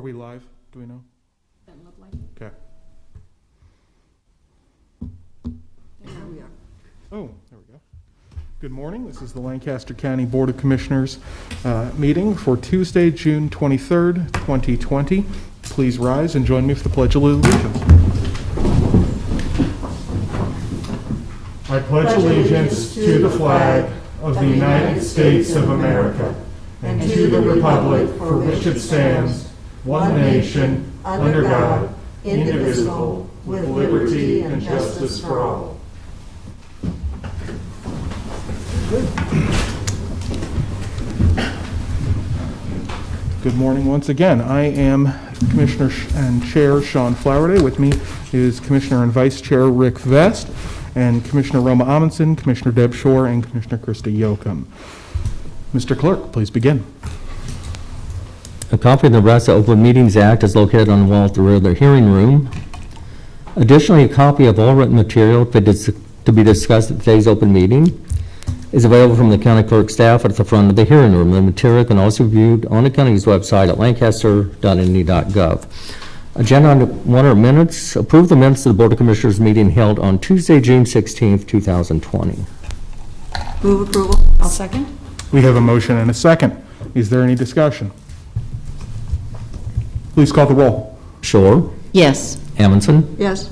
we live? Do we know? Doesn't look like it. Okay. There we are. Oh, there we go. Good morning. This is the Lancaster County Board of Commissioners meeting for Tuesday, June 23rd, 2020. Please rise and join me for the Pledge of Allegiance. I pledge allegiance to the flag of the United States of America and to the republic for which it stands, one nation, under God, indivisible, with liberty and justice for all. Good morning once again. I am Commissioner and Chair Sean Flowerday. With me is Commissioner and Vice Chair Rick Vest, and Commissioner Roma Amundsen, Commissioner Deb Shore, and Commissioner Krista Yoakum. Mr. Clerk, please begin. A copy of the Nebraska Open Meetings Act is located on the wall at the rear of the hearing room. Additionally, a copy of all written material to be discussed at today's open meeting is available from the county clerk staff at the front of the hearing room. The material can also be viewed on the county's website at lancaster.nd.gov. Agenda item 1 are minutes. Approve the minutes of the Board of Commissioners meeting held on Tuesday, June 16th, 2020. Move approval. I'll second. We have a motion and a second. Is there any discussion? Please call the roll. Shore, Yes. Amundsen, Yes.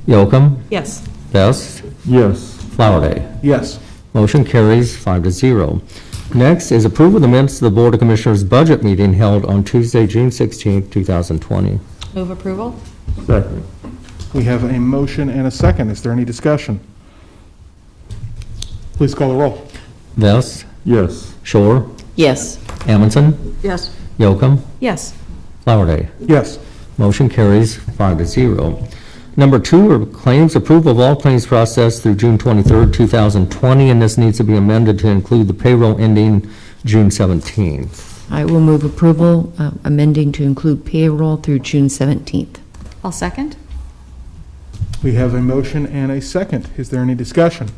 Yoakum, Yes. Best, Yes. Flowerday. Yes. Motion carries 5-0. Next is approval of the minutes of the Board of Commissioners budget meeting held on Tuesday, June 16th, 2020. Move approval. Second. We have a motion and a second. Is there any discussion? Please call the roll. Vest, Yes. Shore, Yes. Amundsen, Yes. Yoakum, Yes. Flowerday. Yes. Motion carries 5-0. Number 2 are claims. Approval of all claims processed through June 23rd, 2020, and this needs to be amended to include the payroll ending June 17th. I will move approval, amending to include payroll through June 17th. I'll second. We have a motion and a second. Is there any discussion?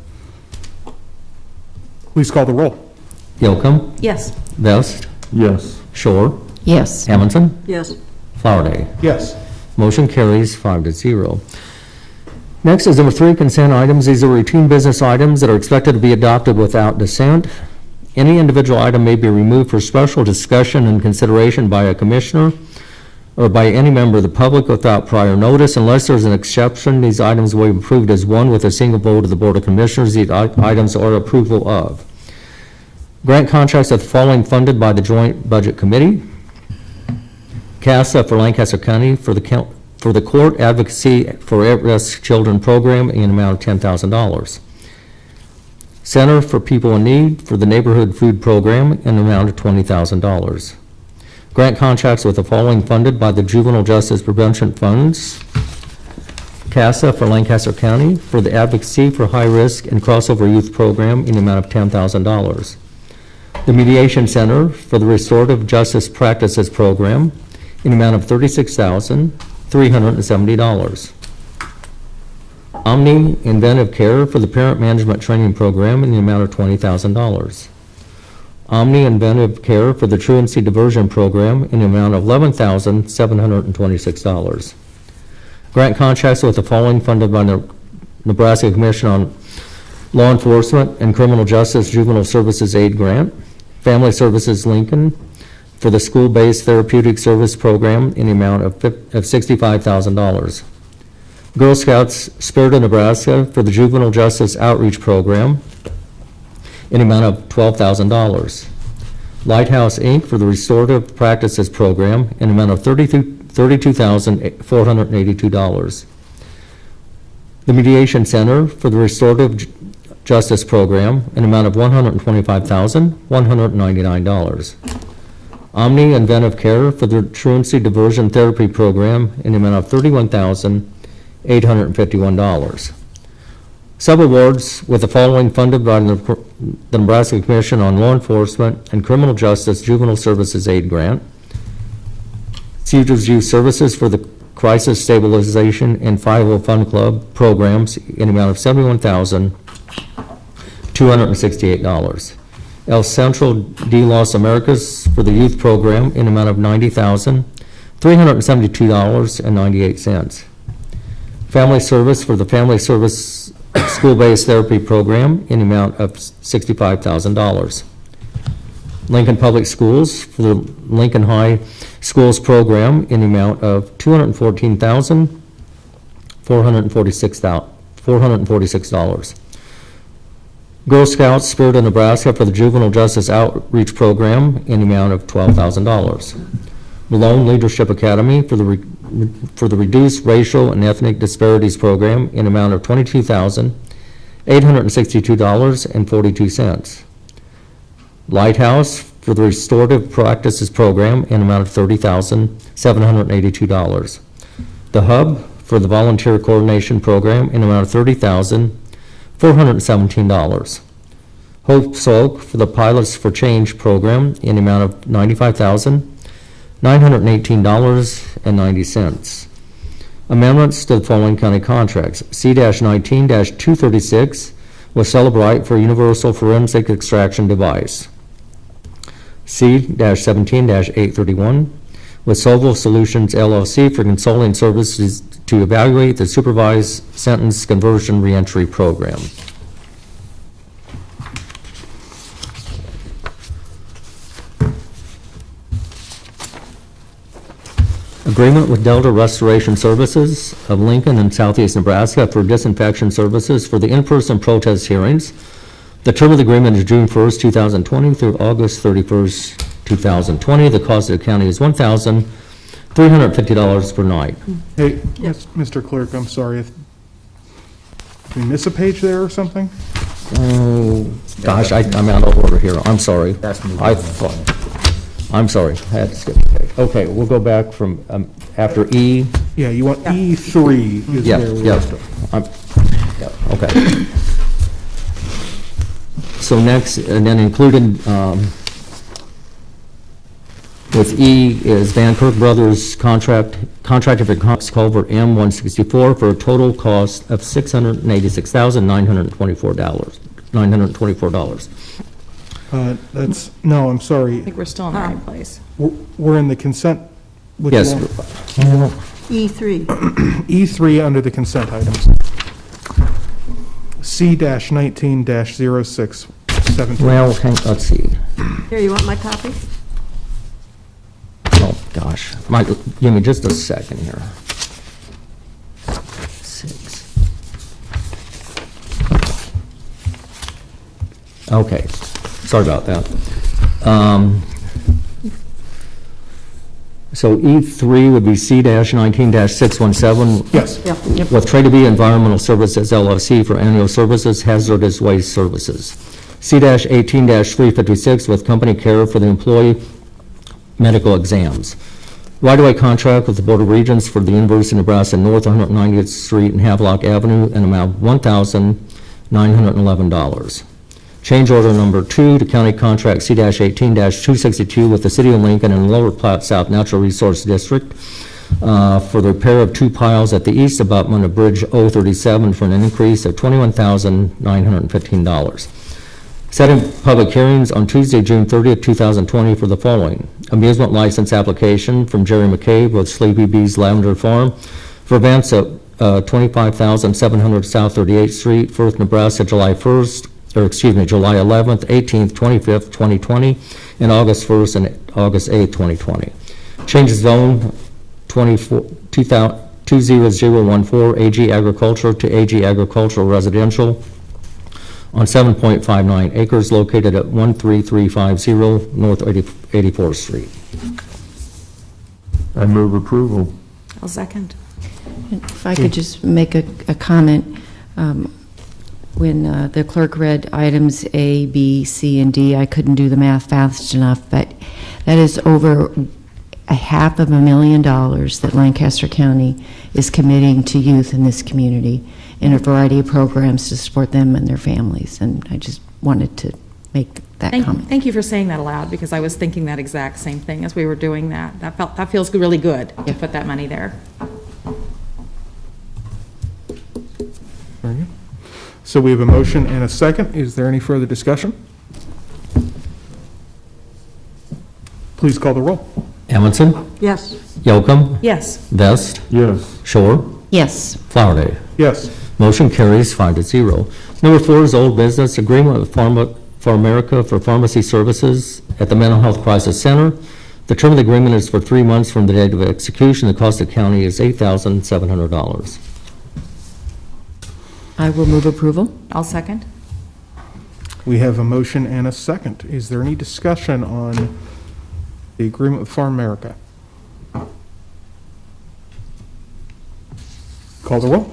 Please call the roll. Yoakum, Yes. Vest, Yes. Shore, Yes. Amundsen, Yes. Flowerday. Yes. Motion carries 5-0. Next is number 3, consent items. These are routine business items that are expected to be adopted without dissent. Any individual item may be removed for special discussion and consideration by a commissioner or by any member of the public without prior notice. Unless there's an exception, these items will be approved as one with a single vote of the Board of Commissioners. These items are approval of grant contracts of the following funded by the Joint Budget Committee. CASA for Lancaster County for the Court Advocacy for At-Risk Children Program in an amount of $10,000. Center for People in Need for the Neighborhood Food Program in an amount of $20,000. Grant contracts with the following funded by the Juvenile Justice Prevention Funds. CASA for Lancaster County for the Advocacy for High Risk and Crossover Youth Program in an amount of $10,000. The Mediation Center for the Restorative Justice Practices Program in an amount of $36,370. Omni Inventive Care for the Parent Management Training Program in the amount of $20,000. Omni Inventive Care for the Truancy Diversion Program in the amount of $11,726. Grant contracts with the following funded by the Nebraska Commission on Law Enforcement and Criminal Justice Juvenile Services Aid Grant. Family Services Lincoln for the School-Based Therapeutic Service Program in the amount of $65,000. Girl Scouts Spirit of Nebraska for the Juvenile Justice Outreach Program in the amount of $12,000. Lighthouse Inc. for the Restorative Practices Program in the amount of $32,482. The Mediation Center for the Restorative Justice Program in the amount of $125,199. Omni Inventive Care for the Truancy Diversion Therapy Program in the amount of $31,851. Subawards with the following funded by the Nebraska Commission on Law Enforcement and Criminal Justice Juvenile Services Aid Grant. Cedars Youth Services for the Crisis Stabilization and 5 Fund Club programs in the amount of $71,268. El Centro de Los Americas for the youth program in the amount of $90,000. $372.98. Family service for the Family Service School-Based Therapy Program in the amount of $65,000. Lincoln Public Schools for the Lincoln High Schools Program in the amount of $214,446. Girl Scouts Spirit of Nebraska for the Juvenile Justice Outreach Program in the amount of $12,000. Malone Leadership Academy for the Reduced Racial and Ethnic Disparities Program in the amount of $22,862.42. Lighthouse for the Restorative Practices Program in the amount of $30,782. The Hub for the Volunteer Coordination Program in the amount of $30,417. Hope's Oak for the Pilots for Change Program in the amount of $95,918.90. Amendments to the following county contracts. C-19-236 with Celebrite for Universal Forensic Extraction Device. C-17-831 with Solvo Solutions LLC for consulting services to evaluate the supervised sentence conversion reentry program. Agreement with Delta Restoration Services of Lincoln and Southeast Nebraska for disinfection services for the in-person protest hearings. The term of the agreement is June 1st, 2020 through August 31st, 2020. The cost of the county is $1,350 per night. Hey, yes, Mr. Clerk, I'm sorry. Did we miss a page there or something? Oh, gosh, I'm out of order here. I'm sorry. I'm sorry. I had to skip a page. Okay, we'll go back from after E. Yeah, you want E3 is Yeah, where we yeah. left off. Yeah, okay. So next, and then included with E is Van Kirk Brothers contractor for Culvert M164 for a total cost of $686,924. No, I'm sorry. I think we're still in the right place. We're in the consent. which Yes. one? E3. E3 under the consent items. C-19-0617. Well, let's see. Here, you want my copy? Oh, gosh. Give me just a second here. 6. Okay. Sorry about that. So E3 would be C-19-617. Yes. Yep. With Trade to Be Environmental Services LLC for annual services, hazardous waste services. C-18-356 with Company Care for the employee medical exams. Right-of-way contract with the Board of Regents for the University of Nebraska North 190th Street and Havelock Avenue in amount of $1,911. Change order number 2 to county contract C-18-262 with the City of Lincoln and Lower Platte South Natural Resource District for the repair of 2 piles at the east abutment of Bridge 037 for an increase of $21,915. Setting public hearings on Tuesday, June 30th, 2020 for the following. Amusement license application from Jerry McCabe with Sleepy Bees Lavender Farm for events at 25,700 South 38th Street, Firth, Nebraska, July 11th, 18th, 25th, 2020, and August 1st and August 8th, 2020. Changes zone 20014 AG Agriculture to AG Agricultural Residential on 7.59 acres located at 13350 North 84th Street. I move approval. I'll second. If I could just make a comment. When the clerk read items A, B, C, and D, I couldn't do the math fast enough, but that is over $500,000 that Lancaster County is committing to youth in this community in a variety of programs to support them and their families, and I just wanted to make that comment. Thank you for saying that aloud, because I was thinking that exact same thing as we were doing that. That feels really good to put that money there. Very good. So we have a motion and a second. Is there any further discussion? Please call the roll. Amundson, Yes. Yocum, Yes. Vest, Yes. Shore, Yes. Flowerday. Yes. Motion carries 5-0. Number 4 is old business, agreement with Pharmaca for pharmacy services at the Mental Health Crisis Center. The term of the agreement is for 3 months from the date of execution. The cost of county is $8,700. I will move approval. I'll second. We have a motion and a second. Is there any discussion on the agreement with PharmAmerica? Call the roll.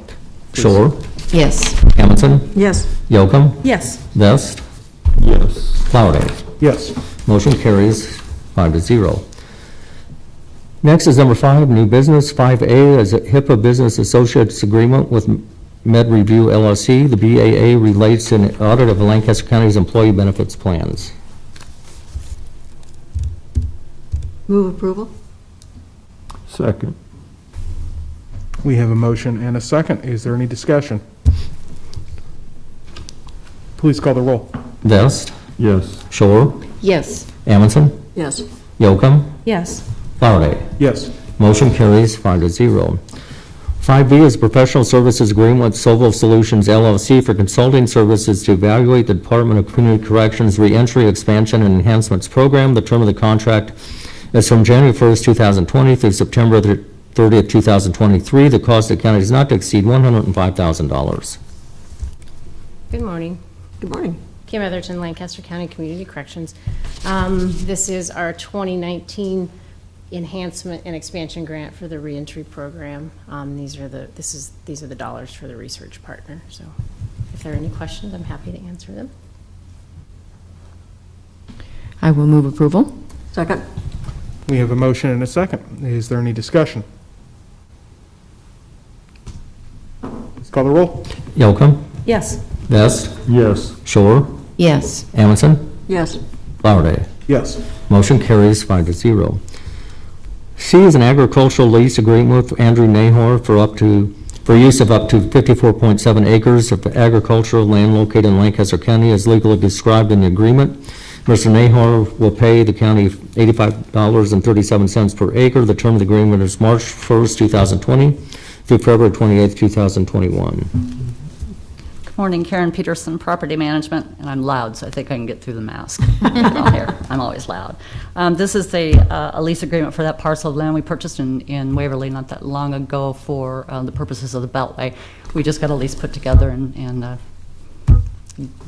Shore, Yes. Hamilton, Yes. Yocum, Yes. Vest, Yes. Flowerday. Yes. Motion carries 5-0. Next is number 5, new business. 5A is a HIPAA Business Associates Agreement with Med Review LLC. The BAA relates to an audit of Lancaster County's employee benefits plans. Move approval? Second. We have a motion and a second. Is there any discussion? Please call the roll. Vest, Yes. Shore, Yes. Amundson, Yes. Yocum, Yes. Flowerday. Yes. Motion carries 5-0. 5B is professional services agreement with Solvo Solutions LLC for consulting services to evaluate the Department of Community Corrections Reentry Expansion and Enhancements Program. The term of the contract is from January 1st, 2020 through September 30th, 2023. The cost of the county is not to exceed $105,000. Good morning. Good morning. Kim Etherton, Lancaster County Community Corrections. This is our 2019 enhancement and expansion grant for the reentry program. These are the dollars for the research partner. So if there are any questions, I'm happy to answer them. I will move approval. Second? We have a motion and a second. Is there any discussion? Please call the roll. Yocum, Yes. Vest, Yes. Shore, Yes. Amundson, Yes. Flowerday. Yes. Motion carries 5-0. C is an agricultural lease agreement with Andrew Nahor for use of up to 54.7 acres of agricultural land located in Lancaster County as legally described in the agreement. Mr. Nahor will pay the county $85.37 per acre. The term of the agreement is March 1st, 2020 through February 28th, 2021. Good morning, Karen Peterson, Property Management, and I'm loud, so I think I can get through the mask. I'm always loud. This is a lease agreement for that parcel of land we purchased in Waverly not that long ago for the purposes of the Beltway. We just got a lease put together and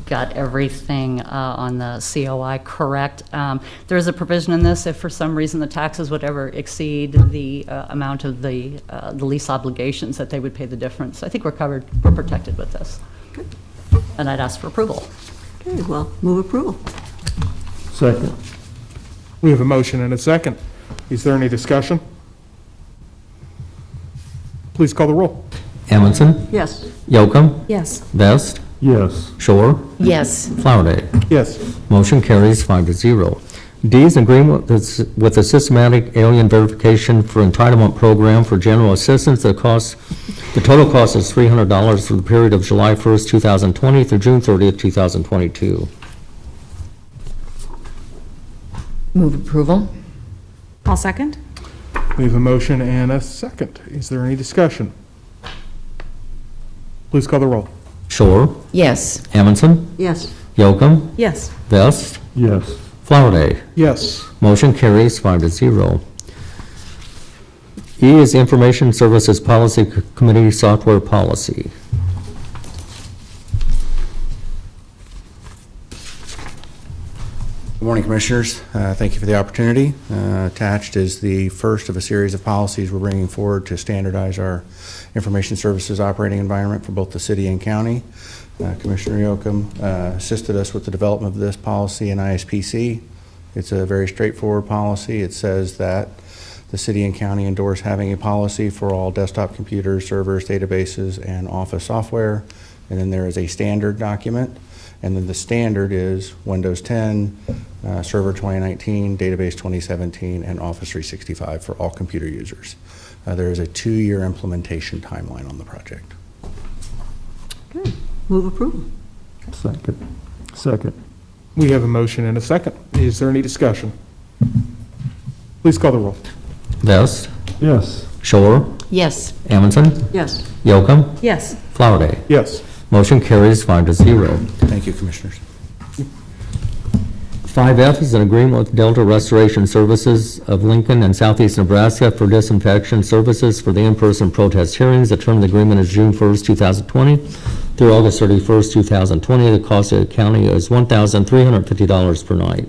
got everything on the COI correct. There is a provision in this if for some reason the taxes would ever exceed the amount of the lease obligations, that they would pay the difference. I think we're covered, we're protected with this. And I'd ask for approval. Okay, well, move approval. Second. We have a motion and a second. Is there any discussion? Please call the roll. Amundson, Yes. Yocum, Yes. Vest, Yes. Shore, Yes. Flowerday. Yes. Motion carries 5-0. D is an agreement with the Systematic Alien Verification for Entitlement Program for General Assistance. The total cost is $300 for the period of July 1st, 2020 through June 30th, 2022. Move approval. I'll second. We have a motion and a second. Is there any discussion? Please call the roll. Shore, Yes. Amundson, Yes. Yocum, Yes. Vest, Yes. Flowerday. Yes. Motion carries 5-0. E is Information Services Policy Committee Software Policy. Good morning, Commissioners. Thank you for the opportunity. Attached is the first of a series of policies we're bringing forward to standardize our information services operating environment for both the city and county. Commissioner Yocum assisted us with the development of this policy in ISPC. It's a very straightforward policy. It says that the city and county endorse having a policy for all desktop computers, servers, databases, and office software. And then there is a standard document. And then the standard is Windows 10, Server 2019, Database 2017, and Office 365 for all computer users. There is a 2-year implementation timeline on the project. Good. Move approval. Second. We have a motion and a second. Is there any discussion? Please call the roll. Vest, Yes. Shore, Yes. Amundson, Yes. Yocum, Yes. Flowerday. Yes. Motion carries 5-0. Thank you, Commissioners. 5F is an agreement with Delta Restoration Services of Lincoln and Southeast Nebraska for disinfection services for the in-person protest hearings. The term of the agreement is June 1st, 2020 through August 31st, 2020. The cost of the county is $1,350 per night.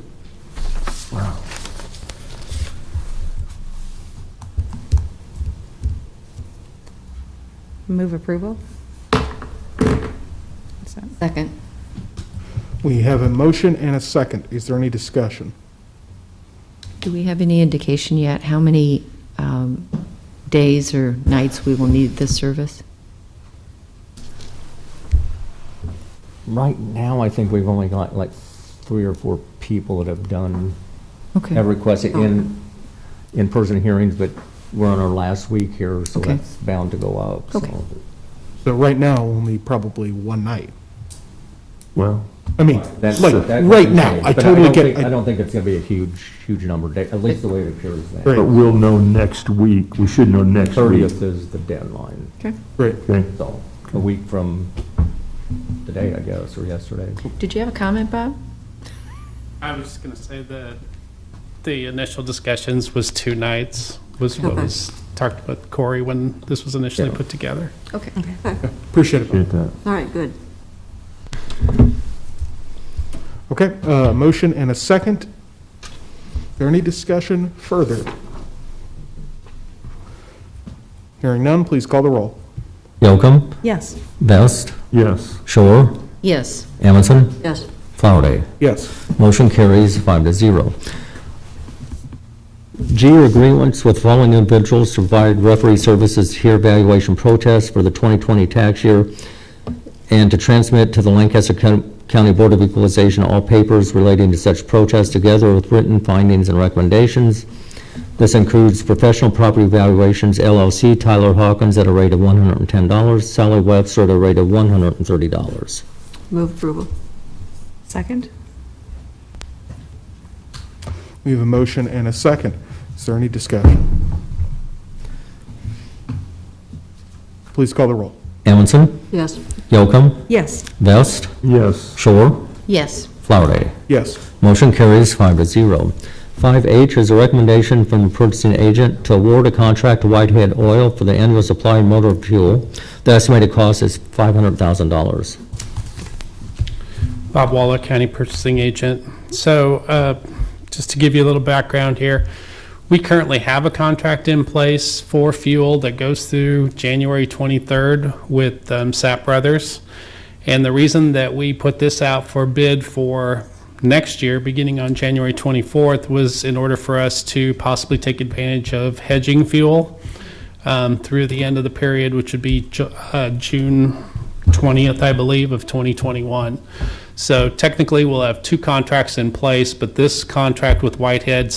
Move approval? Second. We have a motion and a second. Is there any discussion? Do we have any indication yet how many days or nights we will need this service? Right now, I think we've only got like 3 or 4 people that have done, Okay. have requested in-person hearings, but we're on our last week here, so Okay. that's bound to go up. so. Okay. So right now, only probably one night. Well. I mean, That's- like, that right can now, change, I but totally don't get, think- I don't think it's gonna be a huge number, at least the way it appears now. Right. But we'll know next week. We should know next week. 30th is the deadline, right. Okay. so a week from today, I guess, or yesterday. Did you have a comment, Bob? I was just going to say that the initial discussions was 2 nights, was what was talked with Corey when this was initially Yeah. put together. Okay. Appreciate it. Appreciate that. All right, good. Okay, motion and a second. Is there any discussion further? Hearing none, please call the roll. Yocum, Yes. Vest, Yes. Shore, Yes. Amundson, Yes. Flowerday. Yes. Motion carries 5-0. G are agreements with following individuals to provide referee services to hear evaluation protests for the 2020 tax year and to transmit to the Lancaster County Board of Equalization all papers relating to such protests together with written findings and recommendations. This includes Professional Property Evaluations LLC, Tyler Hawkins at a rate of $110, Sally Webster at a rate of $130. Move approval. Second? We have a motion and a second. Is there any discussion? Please call the roll. Amundson, Yes. Yocum, Yes. Vest, Yes. Shore, Yes. Flowerday. Yes. Motion carries 5-0. 5H is a recommendation from the purchasing agent to award a contract to Whitehead Oil for the annual supply of motor fuel. The estimated cost is $500,000. Bob Waller, County Purchasing Agent. So just to give you a little background here, we currently have a contract in place for fuel that goes through January 23rd with Sapp Brothers. And the reason that we put this out for bid for next year, beginning on January 24th, was in order for us to possibly take advantage of hedging fuel through the end of the period, which would be June 20th, I believe, of 2021. So technically, we'll have 2 contracts in place, but this contract with Whitehead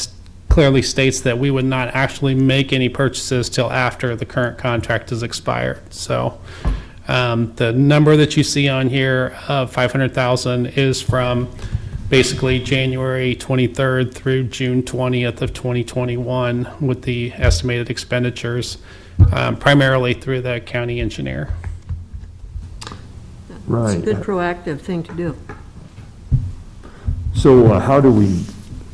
clearly states that we would not actually make any purchases till after the current contract is expired. So the number that you see on here of $500,000 is from basically January 23rd through June 20th of 2021 with the estimated expenditures, primarily through the county engineer. It's a Right. good proactive thing to do. So how do we,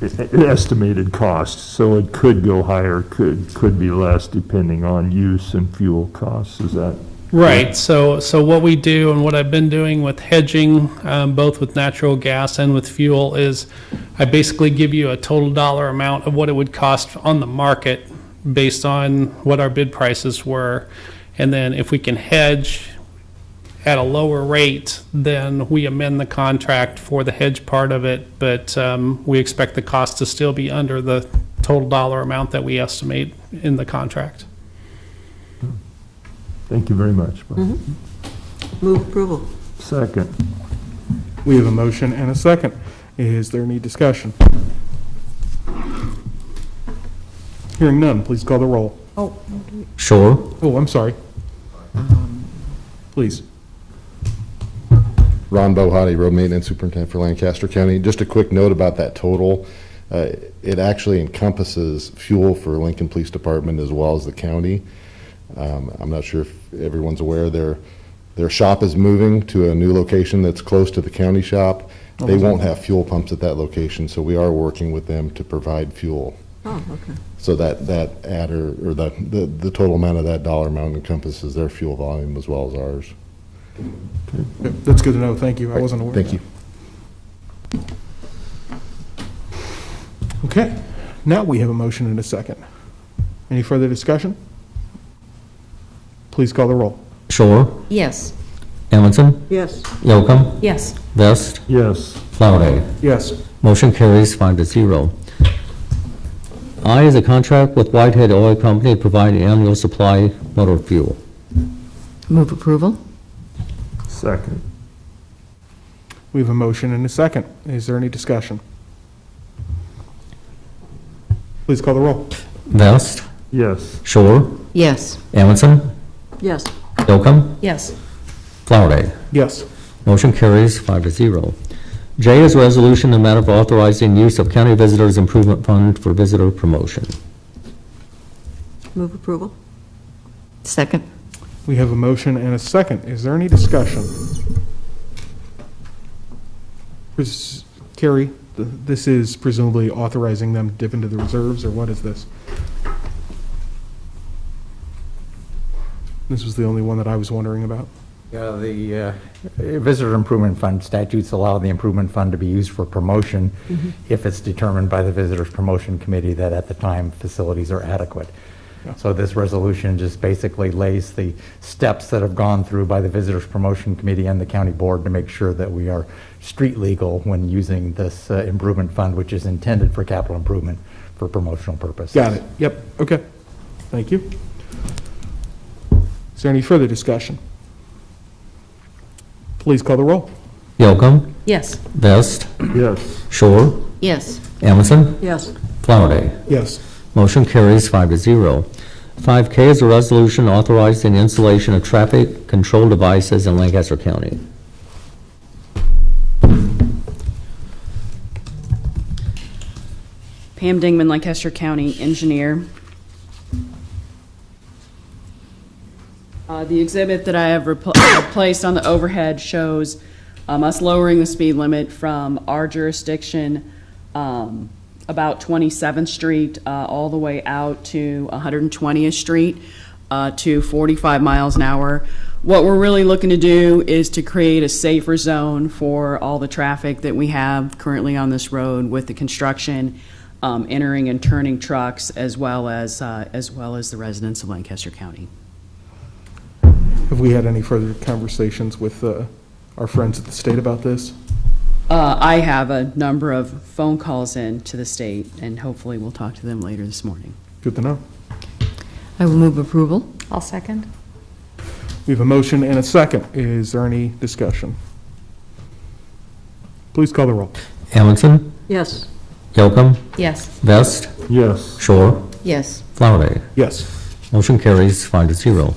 estimated cost, so it could go higher, could be less depending on use and fuel costs, is that? Right, so what we do and what I've been doing with hedging, both with natural gas and with fuel, is I basically give you a total dollar amount of what it would cost on the market based on what our bid prices were. And then if we can hedge at a lower rate, then we amend the contract for the hedge part of it, but we expect the cost to still be under the total dollar amount that we estimate in the contract. Thank you very much. Bob. Move approval. Second. We have a motion and a second. Is there any discussion? Hearing none, please call the roll. Shore, Oh, I'm sorry. Please. Ron Bohati, Road Maintenance Superintendent for Lancaster County. Just a quick note about that total. It actually encompasses fuel for Lincoln Police Department as well as the county. I'm not sure if everyone's aware, their shop is moving to a new location that's close to the county shop. They won't have fuel pumps at that location, so we are working with them to provide fuel. Oh, okay. So that adder, or the total amount of that dollar amount encompasses their fuel volume as well as ours. That's good to know. Thank you. I wasn't aware. Thank of you. that. Okay, now we have a motion and a second. Any further discussion? Please call the roll. Shore, Yes. Amundson, Yes. Yocum, Yes. Vest, Yes. Flowerday. Yes. Motion carries 5-0. I is a contract with Whitehead Oil Company to provide annual supply motor fuel. Move approval? Second. We have a motion and a second. Is there any discussion? Please call the roll. Vest, Yes. Shore, Yes. Amundson, Yes. Yocum, Yes. Flowerday. Yes. Motion carries 5-0. J is a resolution in the matter of authorizing use of County Visitors Improvement Fund for visitor promotion. Move approval. Second? We have a motion and a second. Is there any discussion? Carrie, this is presumably authorizing them to dip into the reserves, or what is this? This was the only one that I was wondering about. The Visitor Improvement Fund statutes allow the improvement fund to be used for promotion if it's determined by the Visitors Promotion Committee that at the time facilities are adequate. So this resolution just basically lays the steps that have gone through by the Visitors Promotion Committee and the county board to make sure that we are street legal when using this improvement fund, which is intended for capital improvement for promotional purposes. Got it. Yep. Okay. Thank you. Is there any further discussion? Please call the roll. Yocum, Yes. Vest, Yes. Shore, Yes. Amundson, Yes. Flowerday. Yes. Motion carries 5-0. 5K is a resolution authorizing the installation of traffic control devices in Lancaster County. Pam Dingman, Lancaster County Engineer. The exhibit that I have placed on the overhead shows us lowering the speed limit from our jurisdiction, about 27th Street, all the way out to 120th Street, to 45 miles an hour. What we're really looking to do is to create a safer zone for all the traffic that we have currently on this road with the construction, entering and turning trucks, as well as the residents of Lancaster County. Have we had any further conversations with our friends at the state about this? I have a number of phone calls in to the state, and hopefully we'll talk to them later this morning. Good to know. I will move approval. I'll second. We have a motion and a second. Is there any discussion? Please call the roll. Amundson, Yes. Yocum, Yes. Vest, Yes. Shore, Yes. Flowerday. Yes. Motion carries 5-0.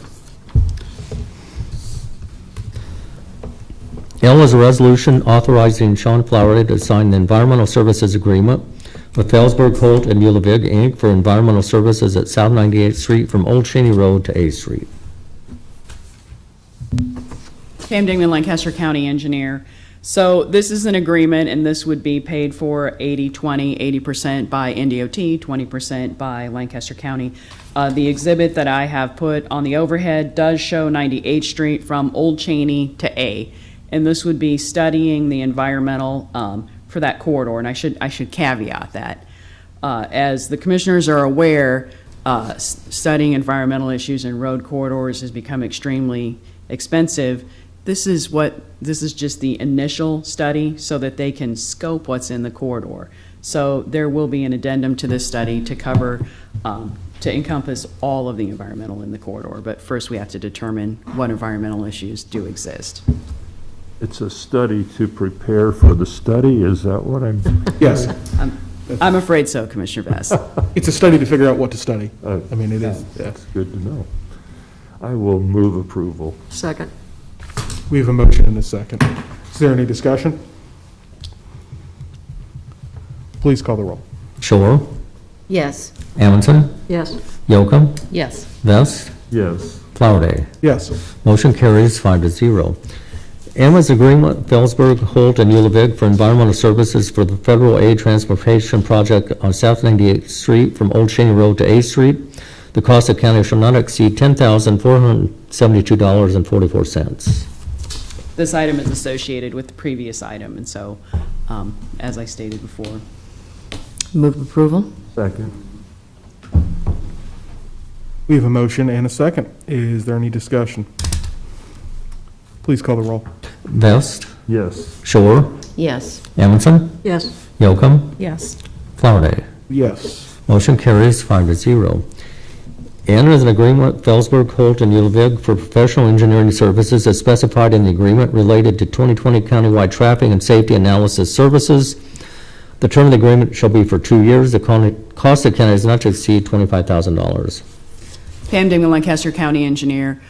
L is a resolution authorizing Sean Flowerday to sign the environmental services agreement with Felsberg, Holt, and Muhlenberg, Inc. for environmental services at South 98th Street from Old Cheney Road to A Street. Pam Dingman, Lancaster County Engineer. So this is an agreement, and this would be paid for 80/20, 80% by NDOT, 20% by Lancaster County. The exhibit that I have put on the overhead does show 98th Street from Old Cheney to A, and this would be studying the environmental for that corridor, and I should caveat that. As the commissioners are aware, studying environmental issues in road corridors has become extremely expensive. This is just the initial study so that they can scope what's in the corridor. So there will be an addendum to this study to cover, to encompass all of the environmental in the corridor. But first we have to determine what environmental issues do exist. It's a study to prepare for the study, is that what I'm? Yes. I'm afraid so, Commissioner Bass. It's a study to figure out what to study. I mean, it is. That's good to know. I will move approval. Second. We have a motion and a second. Is there any discussion? Please call the roll. Shore, Yes. Amundson, Yes. Yocum, Yes. Vest, Yes. Flowerday. Yes. Motion carries 5-0. Ambulance agreement, Felsberg, Holt, and Ullvig for environmental services for the Federal Aid Transportation Project on South 98th Street from Old Cheney Road to 8th Street. The cost of county shall not exceed $10,472.44. This item is associated with the previous item, and so, as I stated before. Move approval? Second. We have a motion and a second. Is there any discussion? Please call the roll. Vest, Yes. Shore, Yes. Amundson, Yes. Yocum, Yes. Flowerday. Yes. Motion carries 5-0. And as an agreement, Felsberg, Holt, and Ullvig for professional engineering services as specified in the agreement related to 2020 countywide traffic and safety analysis services. The term of the agreement shall be for 2 years. The cost of county is not to exceed $25,000. Pam Dingman, Lancaster County Engineer.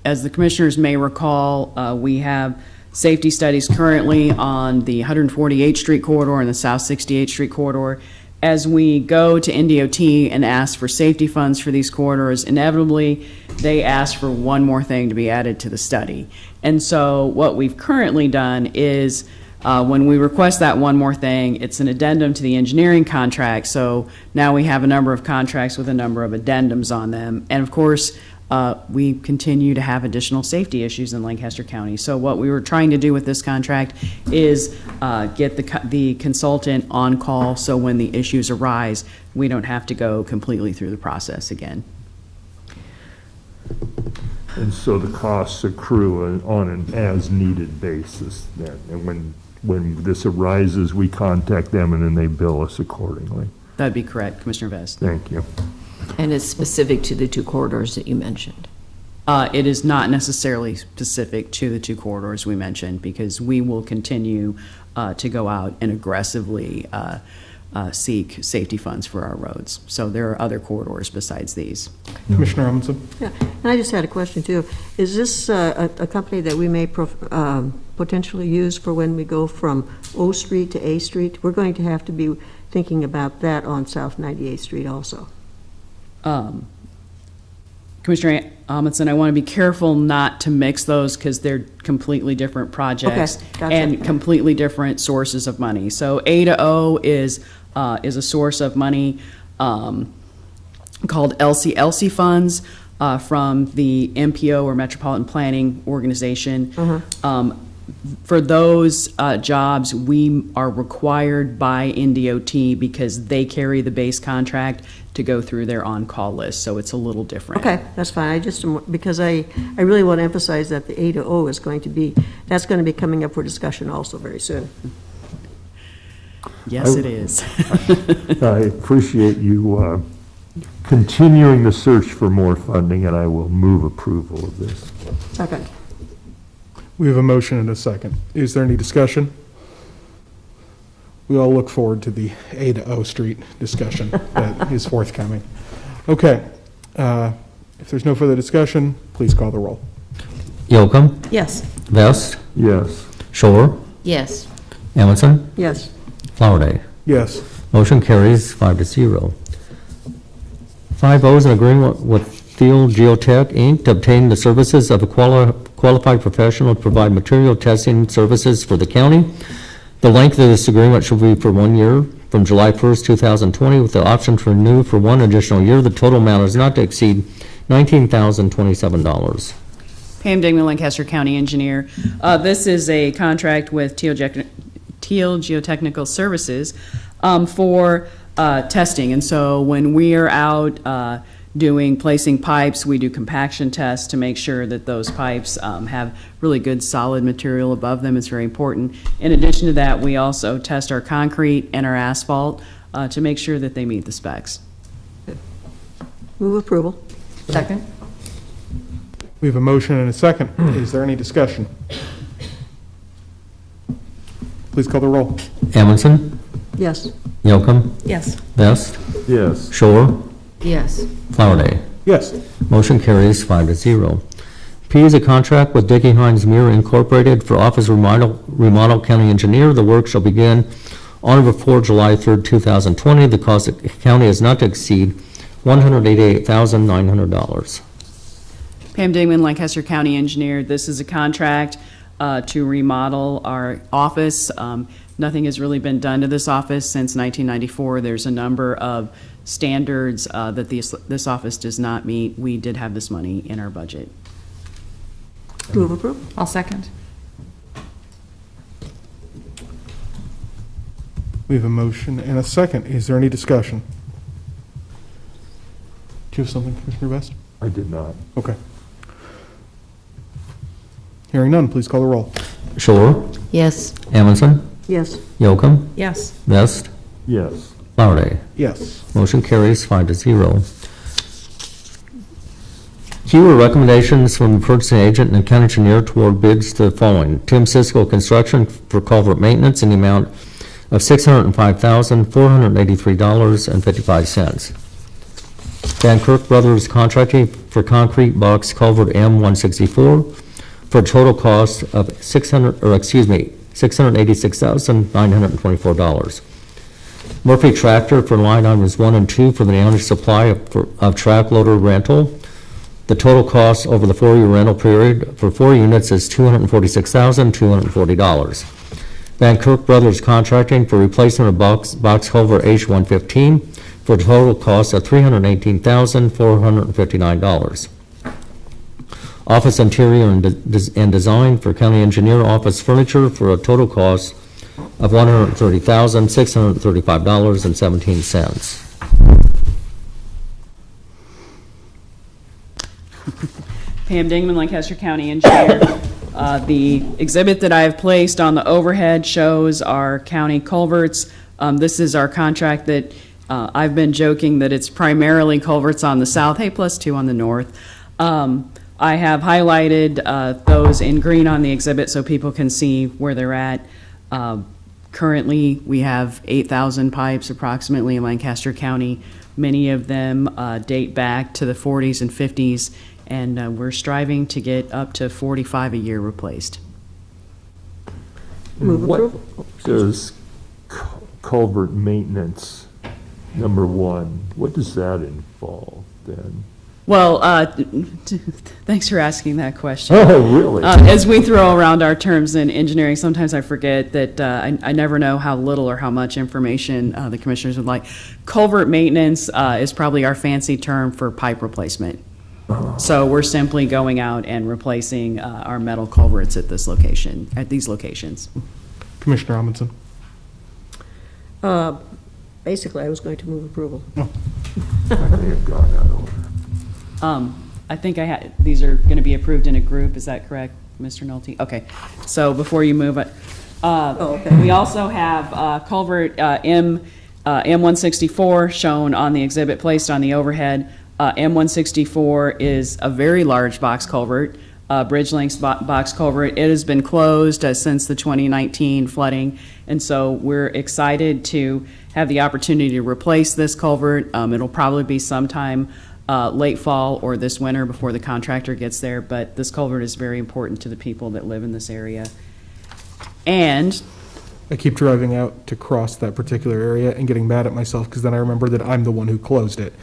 As the commissioners may recall, we have safety studies currently on the 148th Street corridor and the South 68th Street corridor. As we go to NDOT and ask for safety funds for these corridors, inevitably, they ask for one more thing to be added to the study. And so what we've currently done is, when we request that one more thing, it's an addendum to the engineering contract. So now we have a number of contracts with a number of addendums on them. And of course, we continue to have additional safety issues in Lancaster County. So what we were trying to do with this contract is get the consultant on call, so when the issues arise, we don't have to go completely through the process again. And so the costs accrue on an as-needed basis then, and when this arises, we contact them and then they bill us accordingly. That'd be correct, Commissioner Vest. Thank you. And it's specific to the two corridors that you mentioned? It is not necessarily specific to the two corridors we mentioned, because we will continue to go out and aggressively seek safety funds for our roads. So there are other corridors besides these. Commissioner Amundson? Yeah, and I just had a question too. Is this a company that we may potentially use for when we go from O Street to A Street? We're going to have to be thinking about that on South 98th Street also. Commissioner Amundson, I want to be careful not to mix those, because they're completely different projects. Okay, gotcha. And completely different sources of money. So A to O is a source of money called LCLC funds from the MPO, or Metropolitan Planning Organization. For those jobs, we are required by NDOT, because they carry the base contract, to go through their on-call list, so it's a little different. Okay, that's fine. I just, because I really want to emphasize that the A to O is going to be, that's going to be coming up for discussion also very soon. Yes, it is. I appreciate you continuing the search for more funding, and I will move approval of this. Second. We have a motion and a second. Is there any discussion? We all look forward to the A to O Street discussion that is forthcoming. Okay, if there's no further discussion, please call the roll. Yocum, Yes. Vest, Yes. Shore, Yes. Amundson, Yes. Flowerday. Yes. Motion carries 5-0. 5-0 is an agreement with Field Geotech, Inc. to obtain the services of a qualified professional to provide material testing services for the county. The length of this agreement shall be for 1 year, from July 1st, 2020, with the option to renew for 1 additional year. The total amount is not to exceed $19,027. Pam Dingman, Lancaster County Engineer. This is a contract with Teal Geotechnical Services for testing. And so when we are out placing pipes, we do compaction tests to make sure that those pipes have really good solid material above them. It's very important. In addition to that, we also test our concrete and our asphalt to make sure that they meet the specs. Move approval. Second? We have a motion and a second. Is there any discussion? Please call the roll. Amundson, Yes. Yocum, Yes. Vest, Yes. Shore, Yes. Flowerday. Yes. Motion carries 5-0. P is a contract with Dickey Hines Muir Incorporated for office remodel county engineer. The work shall begin on or before July 3rd, 2020. The cost of the county is not to exceed $188,900. Pam Dingman, Lancaster County Engineer. This is a contract to remodel our office. Nothing has really been done to this office since 1994. There's a number of standards that this office does not meet. We did have this money in our budget. Move approval. I'll second. We have a motion and a second. Is there any discussion? Do you have something, Commissioner Best? I did not. Okay. Hearing none, please call the roll. Shore, Yes. Amundson, Yes. Yocum, Yes. Vest, Yes. Flowerday. Yes. Motion carries 5-0. Q are recommendations from the purchasing agent and county engineer toward bids to the following. Tim Cisco Construction for culvert maintenance in the amount of $605,483.55. Van Kirk Brothers Contracting for concrete box culvert M164 for a total cost of $686,924. Murphy Tractor for line items 1 and 2 for the annual supply of track loader rental. The total cost over the 4-year rental period for 4 units is $246,240. Van Kirk Brothers Contracting for replacement of box culvert H115 for a total cost of $318,459. Office interior and design for county engineer office furniture for a total cost of $130,635.17. Pam Dingman, Lancaster County Engineer. The exhibit that I have placed on the overhead shows our county culverts. This is our contract that I've been joking that it's primarily culverts on the south, hey, +2 on the north. I have highlighted those in green on the exhibit so people can see where they're at. Currently, we have 8,000 pipes approximately in Lancaster County. Many of them date back to the 40s and 50s, and we're striving to get up to 45 a year replaced. Move approval. What does culvert maintenance, number 1, what does that involve then? Well, thanks for asking that question. Oh, really? As we throw around our terms in engineering, sometimes I forget that I never know how little or how much information the commissioners would like. Culvert maintenance is probably our fancy term for pipe replacement. So we're simply going out and replacing our metal culverts at this location, at these locations. Commissioner Amundson. Basically, I was going to move approval. I may have gone out of order. I think these are going to be approved in a group, is that correct, Mr. Nolte? Okay, so before you move it, we also have culvert M164 shown on the exhibit placed on the overhead. M164 is a very large box culvert, bridge length box culvert. It has been closed since the 2019 flooding, and so we're excited to have the opportunity to replace this culvert. It'll probably be sometime late fall or this winter before the contractor gets there, but this culvert is very important to the people that live in this area. And I keep driving out to cross that particular area and getting mad at myself because then I remember that I'm the one who closed it.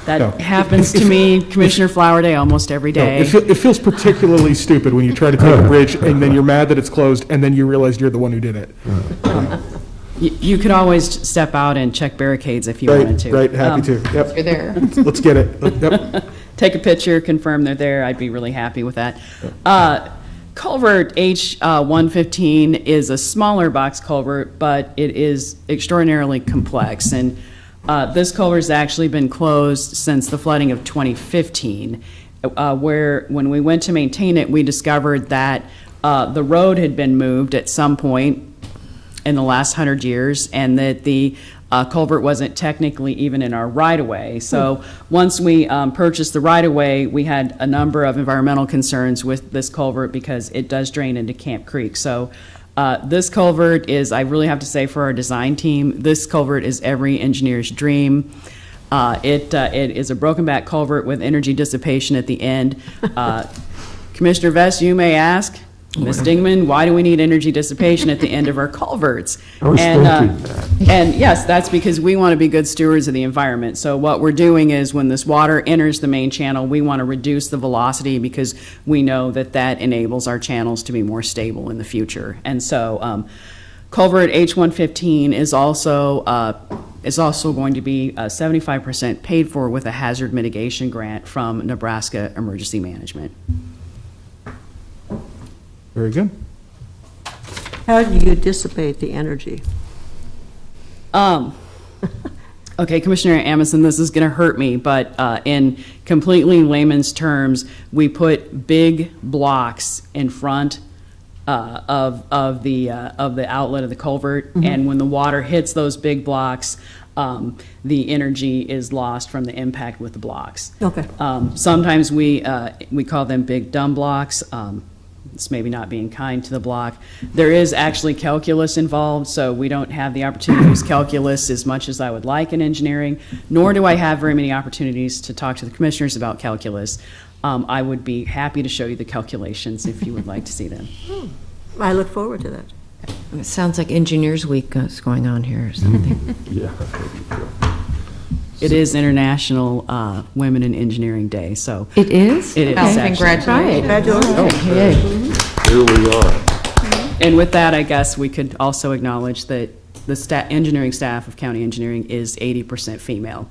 that happens to me, Commissioner Flowerday, almost every day. It feels particularly stupid when you try to take a bridge and then you're mad that it's closed and then you realize you're the one who did it. You could always step out and check barricades if you wanted to. Right, happy to. Yep. You're there. Let's get it. Yep. Take a picture, confirm they're there. I'd be really happy with that. Culvert H115 is a smaller box culvert, but it is extraordinarily complex. And this culvert has actually been closed since the flooding of 2015, where when we went to maintain it, we discovered that the road had been moved at some point in the last 100 years, and that the culvert wasn't technically even in our right-of-way. So once we purchased the right-of-way, we had a number of environmental concerns with this culvert because it does drain into Camp Creek. So this culvert is, I really have to say for our design team, this culvert is every engineer's dream. It is a broken back culvert with energy dissipation at the end. Commissioner Vest, you may ask, Ms. Dingman, why do we need energy dissipation at the end of our culverts? I was thinking that. And yes, that's because we want to be good stewards of the environment. So what we're doing is when this water enters the main channel, we want to reduce the velocity because we know that that enables our channels to be more stable in the future. And so Culvert H115 is also going to be 75% paid for with a hazard mitigation grant from Nebraska Emergency Management. Very good. How do you dissipate the energy? Okay, Commissioner Amundson, this is going to hurt me, but in completely layman's terms, we put big blocks in front of the outlet of the culvert, and when the water hits those big blocks, the energy is lost from the impact with the blocks. Okay. Sometimes we call them big dumb blocks. It's maybe not being kind to the block. There is actually calculus involved, so we don't have the opportunity to use calculus as much as I would like in engineering, nor do I have very many opportunities to talk to the commissioners about calculus. I would be happy to show you the calculations if you would like to see them. I look forward to that. It sounds like Engineers Week is going on here or something. Yeah. It is International Women in Engineering Day, so. It is? It is, Oh, actually. congratulations. Here we are. And with that, I guess we could also acknowledge that the engineering staff of county engineering is 80% female.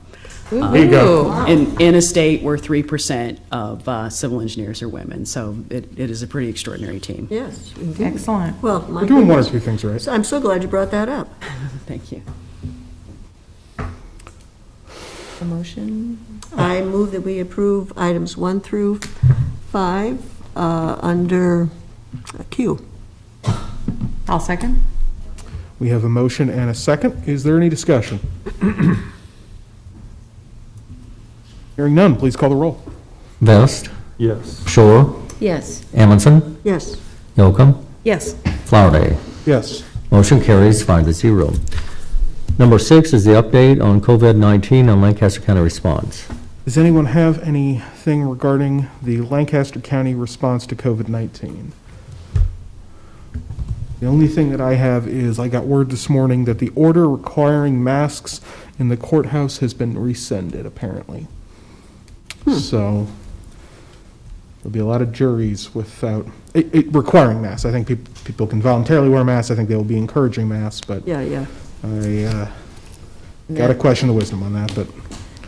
There you go. In a state where 3% of civil engineers are women, so it is a pretty extraordinary team. Yes, indeed. Excellent. Well, my We're doing one or goodness. two things right. So I'm so glad you brought that up. Thank you. A motion? I move that we approve items 1 through 5 under Q. I'll second. We have a motion and a second. Is there any discussion? Hearing none, please call the roll. Vest, Yes. Shore, Yes. Amundson, Yes. Yocum, Yes. Flowerday. Yes. Motion carries 5-0. Number 6 is the update on COVID-19 and Lancaster County response. Does anyone have anything regarding the Lancaster County response to COVID-19? The only thing that I have is I got word this morning that the order requiring masks in the courthouse has been rescinded, apparently. So there'll be a lot of juries without requiring masks. I think people can voluntarily wear masks. I think they will be encouraging masks, but Yeah. I got to question the wisdom on that. But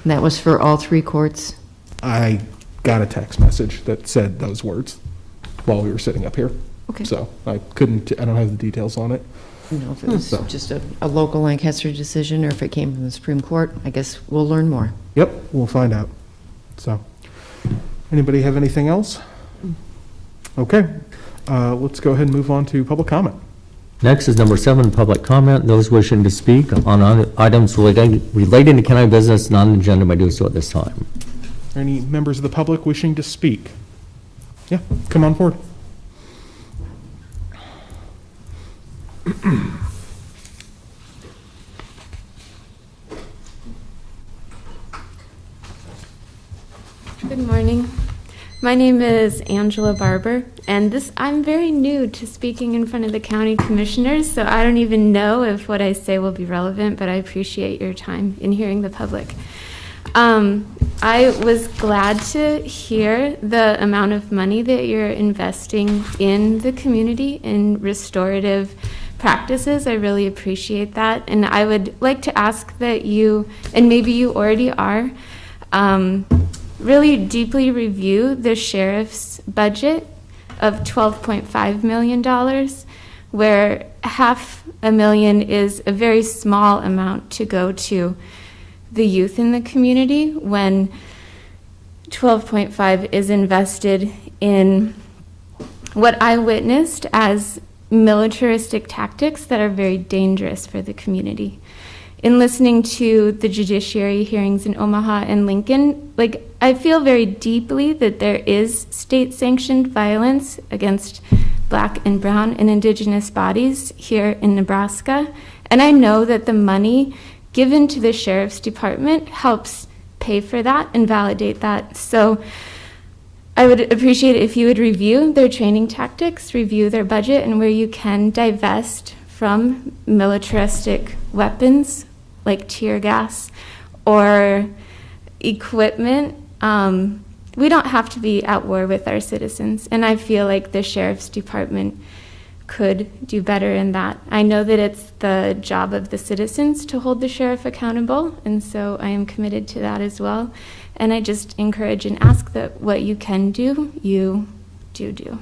That was for all 3 courts? I got a text message that said those words while we were sitting up here. Okay. So I don't have the details on it. You know, if it was So. just a local Lancaster decision, or if it came from the Supreme Court, I guess we'll learn more. Yep, we'll find out. So, anybody have anything else? Okay, let's go ahead and move on to public comment. Next is number 7, public comment. Those wishing to speak on items relating to county business, not on agenda, may do so at this time. Any members of the public wishing to speak? Yeah, come on forward. Good morning. My name is Angela Barber, and I'm very new to speaking in front of the county commissioners, so I don't even know if what I say will be relevant, but I appreciate your time in hearing the public. I was glad to hear the amount of money that you're investing in the community in restorative practices. I really appreciate that, and I would like to ask that you, and maybe you already are, really deeply review the sheriff's budget of $12.5 million, where $500,000 is a very small amount to go to the youth in the community, when 12.5 is invested in what I witnessed as militaristic tactics that are very dangerous for the community. In listening to the judiciary hearings in Omaha and Lincoln, I feel very deeply that there is state-sanctioned violence against Black and brown and indigenous bodies here in Nebraska, and I know that the money given to the sheriff's department helps pay for that and validate that. So I would appreciate it if you would review their training tactics, review their budget, and where you can divest from militaristic weapons like tear gas or equipment. We don't have to be at war with our citizens, and I feel like the Sheriff's Department could do better in that. I know that it's the job of the citizens to hold the sheriff accountable, and so I am committed to that as well. And I just encourage and ask that what you can do, you do.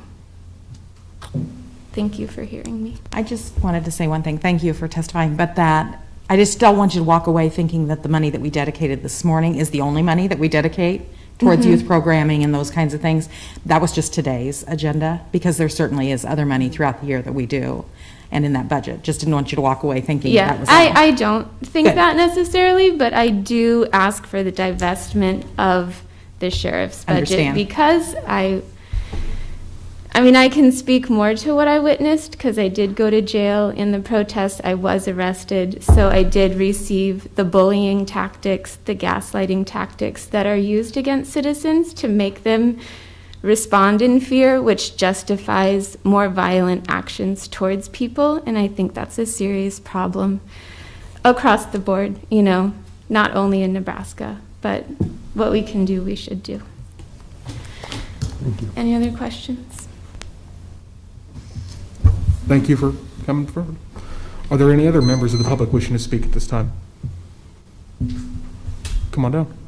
Thank you for hearing me. I just wanted to say one thing. Thank you for testifying, but that I just don't want you to walk away thinking that the money that we dedicated this morning is the only money that we dedicate towards youth programming and those kinds of things. That was just today's agenda, because there certainly is other money throughout the year that we do and in that budget. Just didn't want you to walk away thinking that was all. I don't think Good. that necessarily, but I do ask for the divestment of the sheriff's budget. Understand. Because I mean, I can speak more to what I witnessed because I did go to jail in the protest. I was arrested, so I did receive the bullying tactics, the gaslighting tactics that are used against citizens to make them respond in fear, which justifies more violent actions towards people. And I think that's a serious problem across the board, you know, not only in Nebraska, but what we can do, we should do. Thank you. Any other questions? Thank you for coming forward. Are there any other members of the public wishing to speak at this time? Come on down.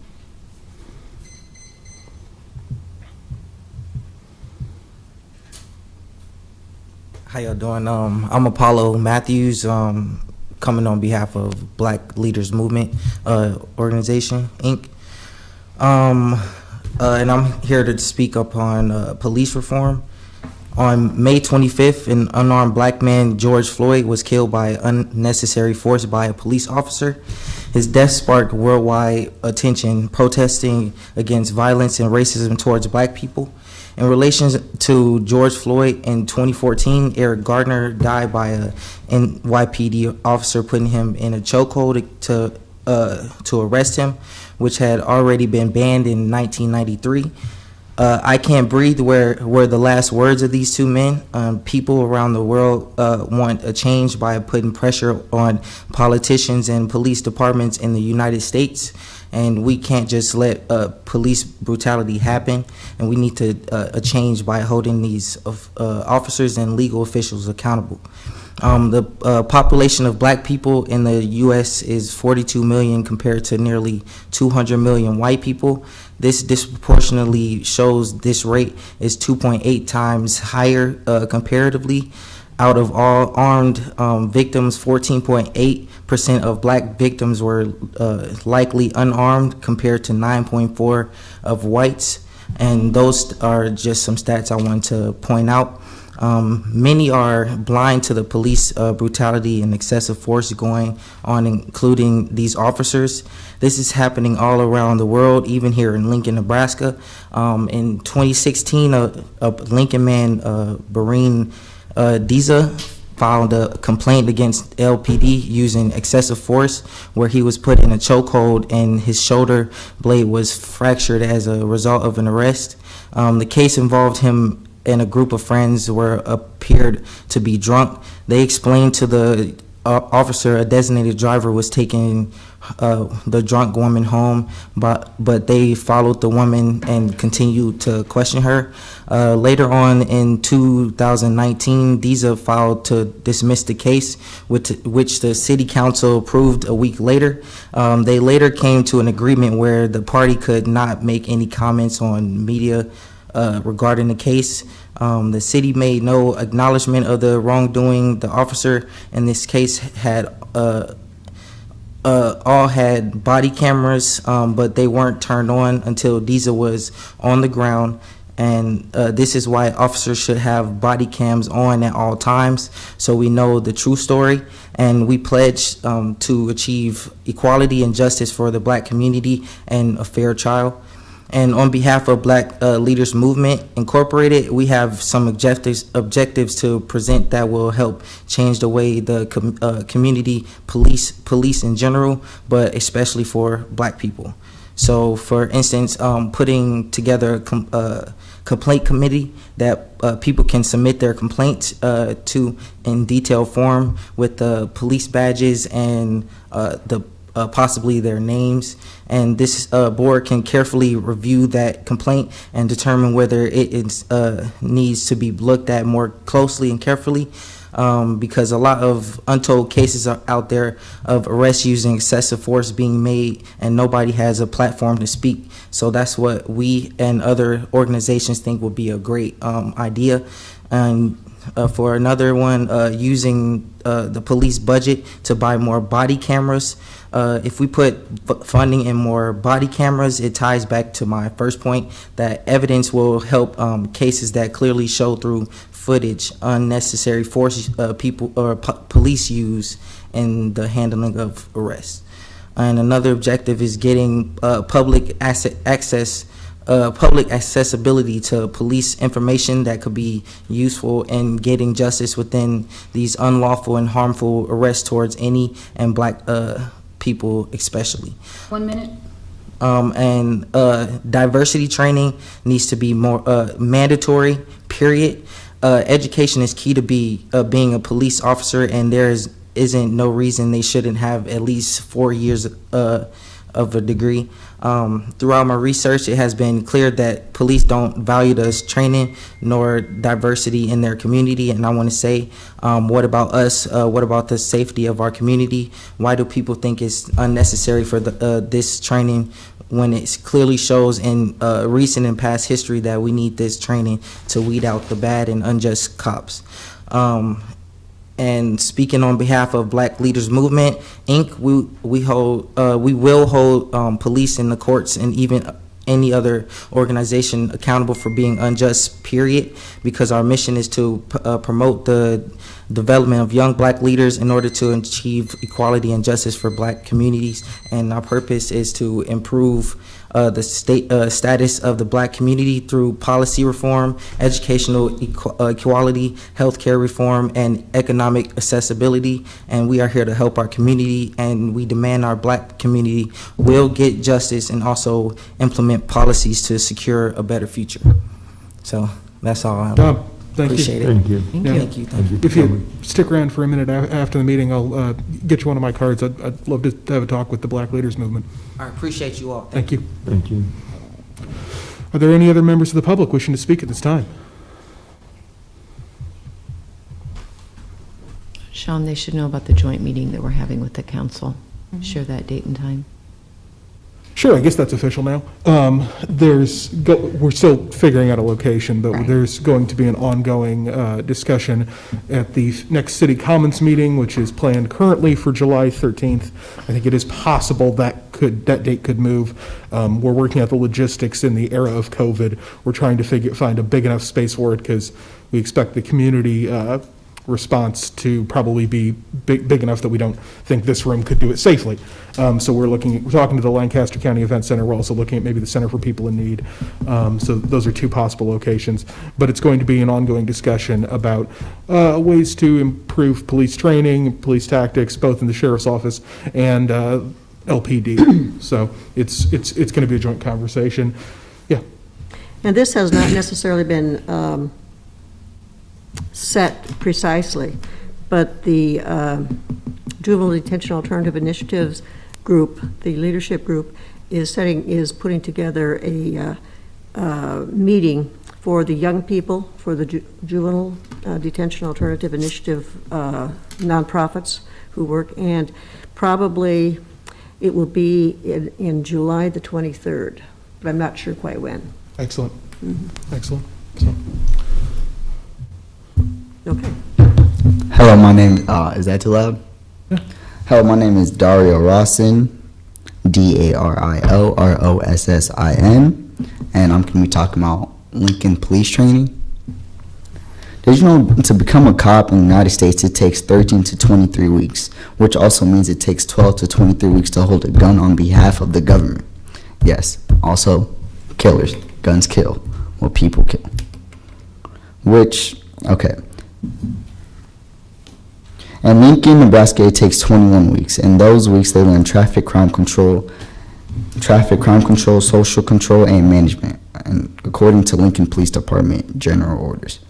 How y'all doing? I'm Apollo Matthews, coming on behalf of Black Leaders Movement Organization, Inc. And I'm here to speak upon police reform. On May 25th, an unarmed black man, George Floyd, was killed by unnecessary force by a police officer. His death sparked worldwide attention, protesting against violence and racism towards black people. In relation to George Floyd, in 2014, Eric Gardner died by a NYPD officer putting him in a chokehold to arrest him, which had already been banned in 1993. I Can't Breathe were the last words of these two men. People around the world want a change by putting pressure on politicians and police departments in the United States. And we can't just let police brutality happen. And we need to a change by holding these officers and legal officials accountable. The population of black people in the U.S. is 42 million compared to nearly 200 million white people. This disproportionately shows this rate is 2.8 times higher comparatively. Out of all armed victims, 14.8% of black victims were likely unarmed compared to 9.4% of whites. And those are just some stats I want to point out. Many are blind to the police brutality and excessive force going on, including these officers. This is happening all around the world, even here in Lincoln, Nebraska. In 2016, a Lincoln man, Bareen Diza, filed a complaint against LPD using excessive force, where he was put in a chokehold and his shoulder blade was fractured as a result of an arrest. The case involved him and a group of friends were appeared to be drunk. They explained to the officer a designated driver was taking the drunk woman home, but they followed the woman and continued to question her. Later on in 2019, Diza filed to dismiss the case, which the city council approved a week later. They later came to an agreement where the party could not make any comments on media regarding the case. The city made no acknowledgement of the wrongdoing. The officer in this case had all had body cameras, but they weren't turned on until Diza was on the ground. And this is why officers should have body cams on at all times, so we know the true story. And we pledge to achieve equality and justice for the black community and a fair trial. And on behalf of Black Leaders Movement Incorporated, we have some objectives to present that will help change the way the community police in general, but especially for black people. So, for instance, putting together a complaint committee that people can submit their complaints to in detailed form with the police badges and possibly their names. And this board can carefully review that complaint and determine whether it needs to be looked at more closely and carefully. Because a lot of untold cases are out there of arrests using excessive force being made, and nobody has a platform to speak. So that's what we and other organizations think would be a great idea. And for another one, using the police budget to buy more body cameras. If we put funding in more body cameras, it ties back to my first point that evidence will help cases that clearly show through footage unnecessary force people or police use in the handling of arrests. And another objective is getting public accessibility to police information that could be useful in getting justice within these unlawful and harmful arrests towards any and black people especially. 1 minute. And diversity training needs to be more mandatory, period. Education is key to being a police officer, and isn't no reason they shouldn't have at least 4 years of a degree. Throughout my research, it has been clear that police don't value this training nor diversity in their community. And I want to say, what about us? What about the safety of our community? Why do people think it's unnecessary for this training when it clearly shows in recent and past history that we need this training to weed out the bad and unjust cops? And speaking on behalf of Black Leaders Movement, Inc., we will hold police in the courts and even any other organization accountable for being unjust, period, because our mission is to promote the development of young black leaders in order to achieve equality and justice for black communities. And our purpose is to improve the status of the black community through policy reform, educational equality, healthcare reform, and economic accessibility. And we are here to help our community, and we demand our black community will get justice and also implement policies to secure a better future. So that's all. Thank Appreciate you. it. Thank you. Thank you. Thank you. If you stick around for a minute after the meeting, I'll get you one of my cards. I'd love to have a talk with the Black Leaders Movement. I appreciate you all. Thank you. Thank you. Are there any other members of the public wishing to speak at this time? Sean, they should know about the joint meeting that we're having with the council. Share that date and time. Sure, I guess that's official now. We're still figuring out a location, but there's going to be an ongoing discussion at the next City Commons meeting, which is planned currently for July 13th. I think it is possible that date could move. We're working out the logistics in the era of COVID. We're trying to find a big enough space for it because we expect the community response to probably be big enough that we don't think this room could do it safely. So we're talking to the Lancaster County Event Center. We're also looking at maybe the Center for People in Need. So those are two possible locations. But it's going to be an ongoing discussion about ways to improve police training, police tactics, both in the sheriff's office and LPD. So it's going to be a joint conversation. Yeah. And this has not necessarily been set precisely, but the Juvenile Detention Alternative Initiatives group, the leadership group, is putting together a meeting for the young people, for the Juvenile Detention Alternative Initiative nonprofits who work, and probably it will be in July the 23rd, but I'm not sure quite when. Excellent. Mm-hmm. Excellent. So. Okay. Hello, my name is that too loud? Yeah. Hello, my name is Dario Rossin, DARIOROSSIN, and I'm going to be talking about Lincoln police training. Did you know to become a cop in the United States it takes 13 to 23 weeks, which also means it takes 12 to 23 weeks to hold a gun on behalf of the government? Yes, also killers, guns kill, well people kill. Okay. In Lincoln, Nebraska, it takes 21 weeks. In those weeks, they learn traffic crime control, traffic crime control, social control, and management, and according to Lincoln Police Department general orders.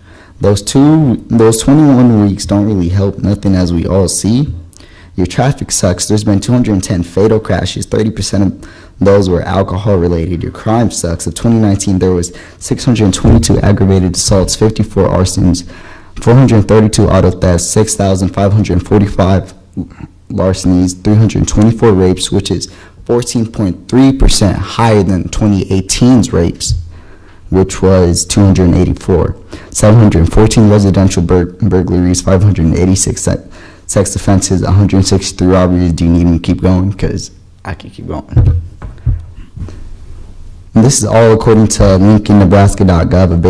Those 21 weeks don't really help nothing, as we all see. Your traffic sucks. There's been 210 fatal crashes. 30% of those were alcohol related. Your crime sucks. In 2019, there was 622 aggravated assaults, 54 arsons, 432 auto thefts, 6,545 larcenies, 324 rapes, which is 14.3% higher than 2018's rapes, which was 284, 714 residential burglaries, 586 sex offenses, 163 robberies. Do you need me to keep going? Because I can keep going. And this is all according to LincolnNebraska.gov. But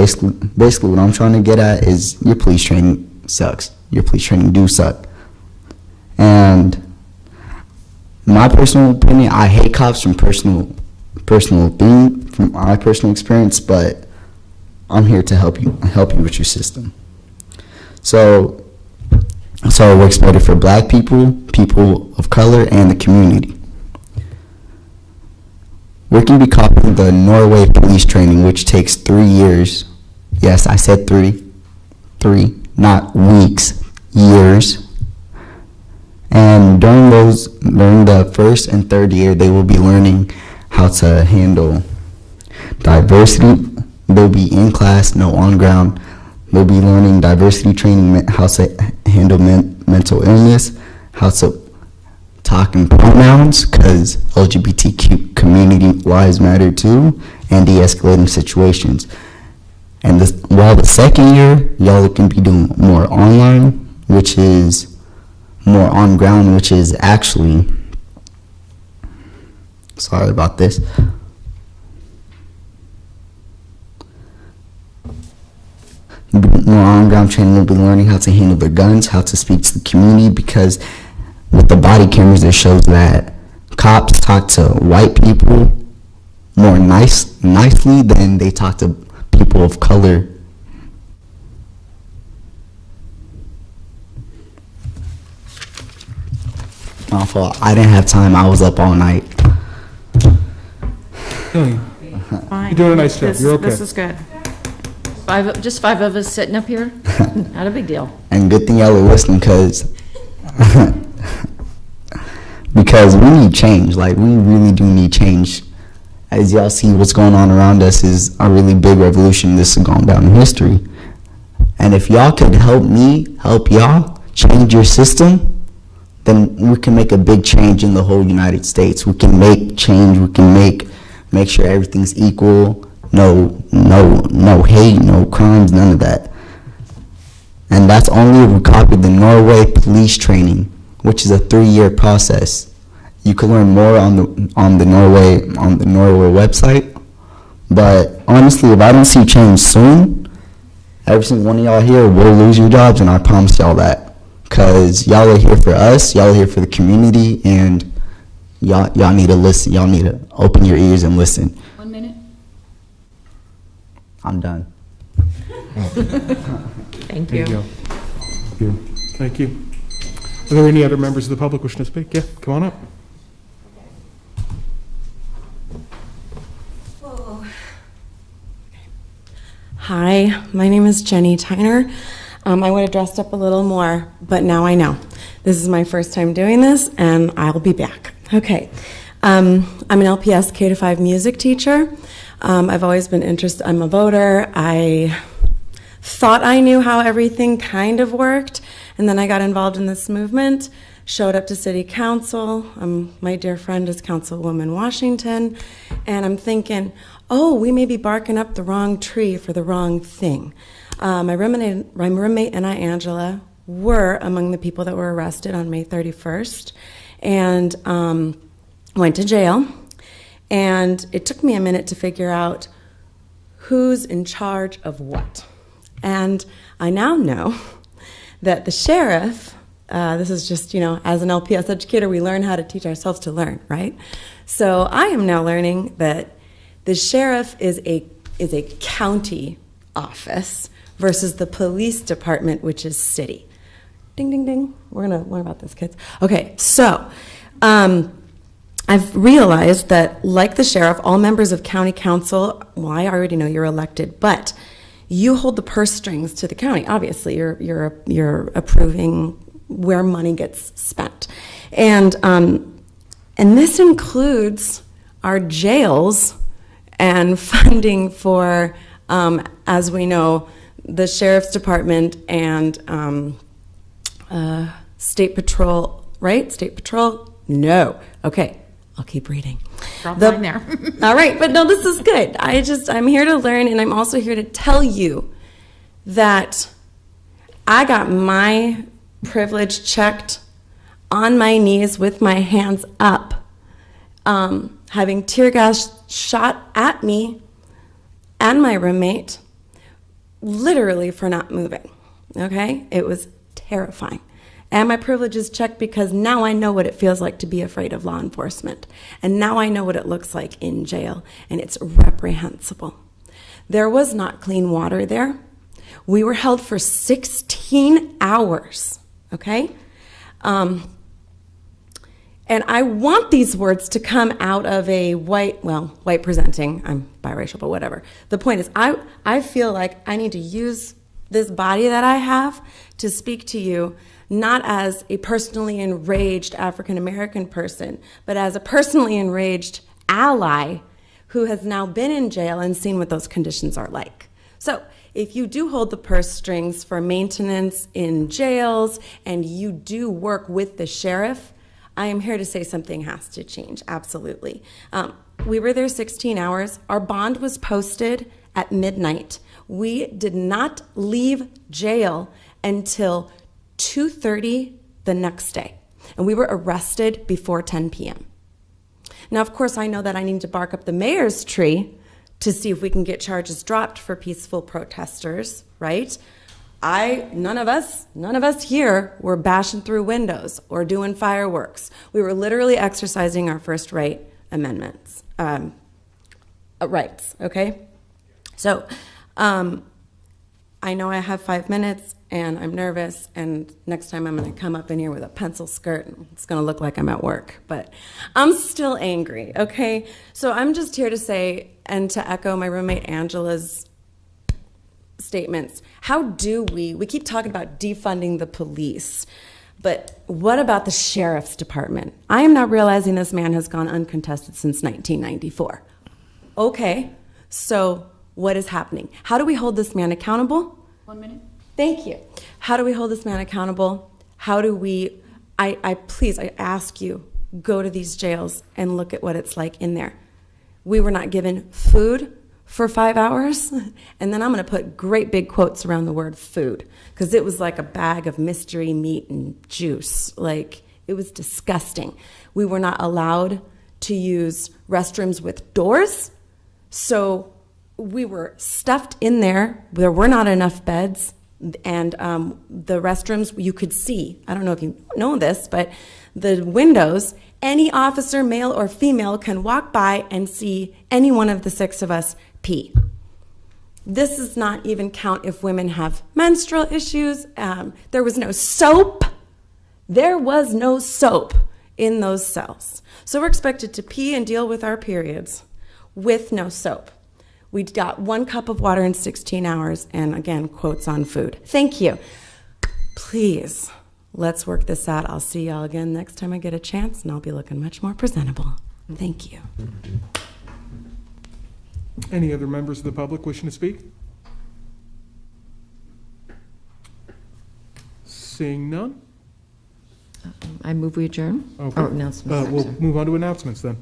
basically what I'm trying to get at is your police training sucks. Your police training do suck. And my personal opinion, I hate cops from my personal experience, but I'm here to help you with your system. So it works better for black people, people of color, and the community. We can be copying the Norway police training, which takes 3 years. Yes, I said three, not weeks, years. And during the first and third year, they will be learning how to handle diversity. They'll be in class, no on ground. They'll be learning diversity training, how to handle mental illness, how to talk in pronouns, because LGBTQ community lives matter too, and de-escalating situations. And while the second year, y'all can be doing more online, which is more on ground, which is actually, sorry about this. More on ground training will be learning how to handle their guns, how to speak to the community, because with the body cameras, it shows that cops talk to white people more nicely than they talk to people of color. My fault. I didn't have time. I was up all night. Fine. You're doing a nice job. You're okay. This is good. Just five of us sitting up here? Not a big deal. And good thing y'all are listening, because we need change. Like, we really do need change. As y'all see, what's going on around us is a really big revolution. This is going down in history. And if y'all could help me, help y'all change your system, then we can make a big change in the whole United States. We can make change. We can make sure everything's equal. No hate, no crimes, none of that. And that's only if we copy the Norway police training, which is a 3-year process. You can learn more on the Norway website. But honestly, if I don't see change soon, every single one of y'all here will lose your jobs, and I promise y'all that. Because y'all are here for us, y'all are here for the community, and y'all need to listen. Y'all need to open your ears and listen. 1 minute. I'm done. Thank There you. go. Good. Thank you. Are there any other members of the public wishing to speak? Yeah, come on up. Hi, my name is Jenny Tyner. I would have dressed up a little more, but now I know. This is my first time doing this, and I'll be back. Okay. I'm an LPS K-5 music teacher. I've always been interested. I'm a voter. I thought I knew how everything kind of worked, and then I got involved in this movement, showed up to city council. My dear friend is Councilwoman Washington, and I'm thinking, oh, we may be barking up the wrong tree for the wrong thing. My roommate and I, Angela, were among the people that were arrested on May 31st and went to jail. And it took me a minute to figure out who's in charge of what. And I now know that the sheriff, this is just, as an LPS educator, we learn how to teach ourselves to learn, right? So I am now learning that the sheriff is a county office versus the police department, which is city. Ding, ding, ding. We're going to learn about this, kids. Okay, so I've realized that, like the sheriff, all members of county council, well, I already know you're elected, but you hold the purse strings to the county. Obviously, you're approving where money gets spent, and this includes our jails and funding for, as we know, the sheriff's department and state patrol. Right? State patrol? No. Okay. I'll keep reading. Drop mine there. All right, but no, this is good. I'm here to learn, and I'm also here to tell you that I got my privilege checked on my knees with my hands up, having tear gas shot at me and my roommate, literally for not moving, okay? It was terrifying. And my privilege is checked because now I know what it feels like to be afraid of law enforcement. And now I know what it looks like in jail, and it's reprehensible. There was not clean water there. We were held for 16 hours, okay? And I want these words to come out of a white presenting, I'm biracial, but whatever. The point is, I feel like I need to use this body that I have to speak to you, not as a personally enraged African-American person, but as a personally enraged ally who has now been in jail and seen what those conditions are like. So if you do hold the purse strings for maintenance in jails and you do work with the sheriff, I am here to say something has to change, absolutely. We were there 16 hours. Our bond was posted at midnight. We did not leave jail until 2:30 the next day, and we were arrested before 10 p.m. Now, of course, I know that I need to bark up the mayor's tree to see if we can get charges dropped for peaceful protesters, right? None of us here were bashing through windows or doing fireworks. We were literally exercising our First Right Amendments, rights, okay? So, I know I have 5 minutes, and I'm nervous, and next time I'm going to come up in here with a pencil skirt, and it's going to look like I'm at work, but I'm still angry, okay? So I'm just here to say, and to echo my roommate Angela's statements, how do we keep talking about defunding the police, but what about the sheriff's department? I am not realizing this man has gone uncontested since 1994. Okay, so what is happening? How do we hold this man accountable? 1 minute. Thank you. How do we hold this man accountable? How do we, please, I ask you, go to these jails and look at what it's like in there. We were not given food for 5 hours, and then I'm going to put great big quotes around the word food, because it was like a bag of mystery meat and juice. Like, it was disgusting. We were not allowed to use restrooms with doors, so we were stuffed in there. There were not enough beds, and the restrooms you could see. I don't know if you know this, but the windows, any officer, male or female, can walk by and see any one of the 6 of us pee. This does not even count if women have menstrual issues. There was no soap. There was no soap in those cells. So we're expected to pee and deal with our periods with no soap. We got 1 cup of water in 16 hours, and again, quotes on food. Thank you. Please, let's work this out. I'll see y'all again next time I get a chance, and I'll be looking much more presentable. Thank you. Any other members of the public wishing to speak? Seeing none? I move we adjourn. Okay. Oh, announcements. We'll move on to announcements then.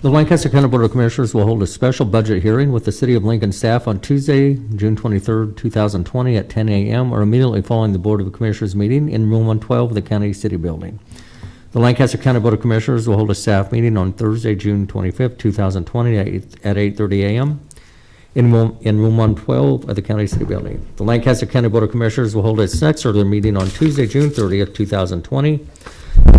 The Lancaster County Board of Commissioners will hold a special budget hearing with the City of Lincoln staff on Tuesday, June 23rd, 2020 at 10 a.m. or immediately following the Board of Commissioners meeting in Room 112 of the County City Building. The Lancaster County Board of Commissioners will hold a staff meeting on Thursday, June 25th, 2020 at 8:30 a.m. in Room 112 of the County City Building. The Lancaster County Board of Commissioners will hold its next regular meeting on Tuesday, June 30th, 2020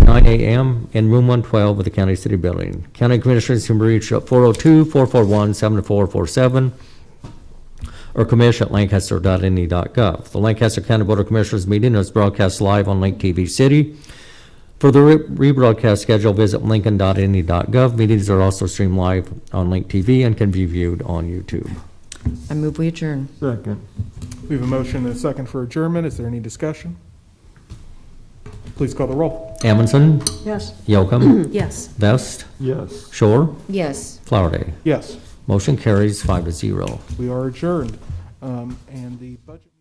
9 a.m. in Room 112 of the County City Building. County Commissioners can be reached at 402-441-7447 or commish@lancaster.ne.gov. The Lancaster County Board of Commissioners meeting is broadcast live on Link TV City, For the rebroadcast schedule, visit lincoln.ne.gov. Meetings are also streamed live on Link TV and can be viewed on YouTube. I move we adjourn. Second. We have a motion and a second for adjournment. Is there any discussion? Please call the roll. Amundson, Yes. Yocum, Yes. Vest, Yes. Shore, Yes. Flowerday. Yes, Motion carries 5-0. we are adjourned. And the budget.